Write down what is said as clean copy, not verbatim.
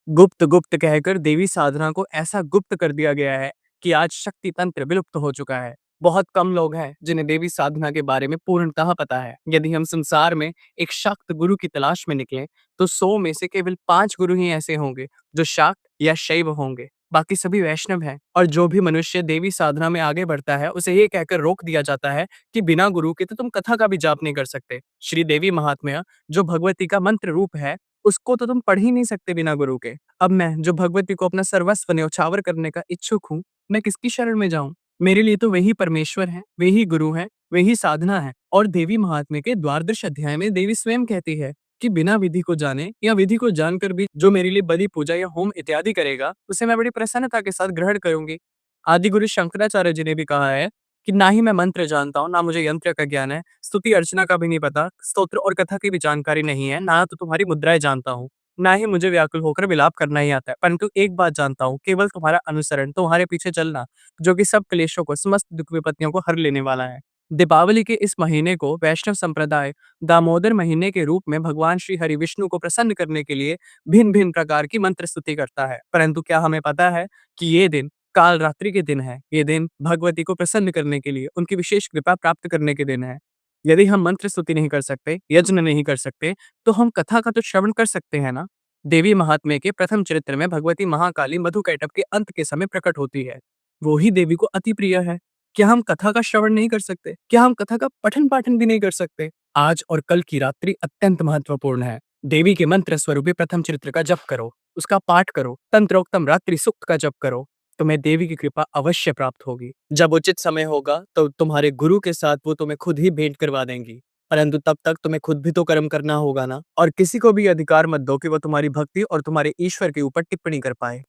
गुप्त गुप्त कहकर देवी साधना को ऐसा गुप्त कर दिया गया है कि आज शक्ति तंत्र विलुप्त हो चुका है। बहुत कम लोग हैं जिन्हें देवी साधना के बारे में पूर्णतः पता है। यदि हम संसार में एक शाक्त गुरु की तलाश में निकलें, तो 100 में से केवल 5 गुरु ही ऐसे होंगे जो शाक्त या शैव होंगे। बाकी सभी वैष्णव हैं। और जो भी मनुष्य देवी साधना में आगे बढ़ता है, उसे ये कहकर रोक दिया जाता है कि बिना गुरु के तो तुम कथा का भी जाप नहीं कर सकते। श्री देवी महात्म्य, जो भगवती का मंत्र रूप है, उसको तो तुम पढ़ ही नहीं सकते बिना गुरु के। अब मैं, जो भगवती को अपना सर्वस्व न्यौछावर करने का इच्छुक हूँ, मैं किसकी शरण में जाऊँ? मेरे लिए तो वही परमेश्वर हैं, वे ही गुरु हैं, वे ही साधना है। और देवी महात्म्य के द्वादश अध्याय में देवी स्वयं कहती है कि बिना विधि को जाने या विधि को जानकर भी जो मेरे लिए बलि पूजा या होम इत्यादि करेगा, उसे मैं बड़ी प्रसन्नता के साथ ग्रहण करूंगी। आदि गुरु शंकराचार्य जी ने भी कहा है कि ना ही मैं मंत्र जानता हूँ, ना मुझे यंत्र का ज्ञान है, स्तुति अर्चना का भी नहीं पता, स्तोत्र और कथा की भी जानकारी नहीं है, ना तो तुम्हारी मुद्राएं जानता हूँ, ना ही मुझे व्याकुल होकर विलाप करना ही आता है। परंतु एक बात जानता हूँ, केवल तुम्हारा अनुसरण, तुम्हारे पीछे चलना, जो कि सब क्लेशों को, समस्त दुख विपत्तियों को हर लेने वाला है। दीपावली के इस महीने को वैष्णव संप्रदाय दामोदर महीने के रूप में भगवान श्री हरि विष्णु को प्रसन्न करने के लिए भिन्न भिन्न प्रकार की मंत्र स्तुति करता है। परंतु क्या हमें पता है कि ये दिन काल रात्रि के दिन है? ये दिन भगवती को प्रसन्न करने के लिए, उनकी विशेष कृपा प्राप्त करने के दिन है। यदि हम मंत्र स्तुति नहीं कर सकते, यज्ञ नहीं कर सकते, तो हम कथा का तो श्रवण कर सकते हैं ना। देवी महात्म्य के प्रथम चरित्र में भगवती महाकाली मधुकैटभ के अंत के समय प्रकट होती है। वो ही देवी को अति प्रिय है। क्या हम कथा का श्रवण नहीं कर सकते? क्या हम कथा का पठन पाठन भी नहीं कर सकते? आज और कल की रात्रि अत्यंत महत्वपूर्ण है। देवी के मंत्र स्वरूपी प्रथम चरित्र का जप करो, उसका पाठ करो, तंत्रोक्तम रात्रि सूक्त का जप करो, तुम्हें देवी की कृपा अवश्य प्राप्त होगी। जब उचित समय होगा, तो तुम्हारे गुरु के साथ वो तुम्हें खुद ही भेंट करवा देंगी। परंतु तब तक तुम्हें खुद भी तो कर्म करना होगा ना। और किसी को भी अधिकार मत दो कि वो तुम्हारी भक्ति और तुम्हारे ईश्वर के ऊपर टिप्पणी कर पाए।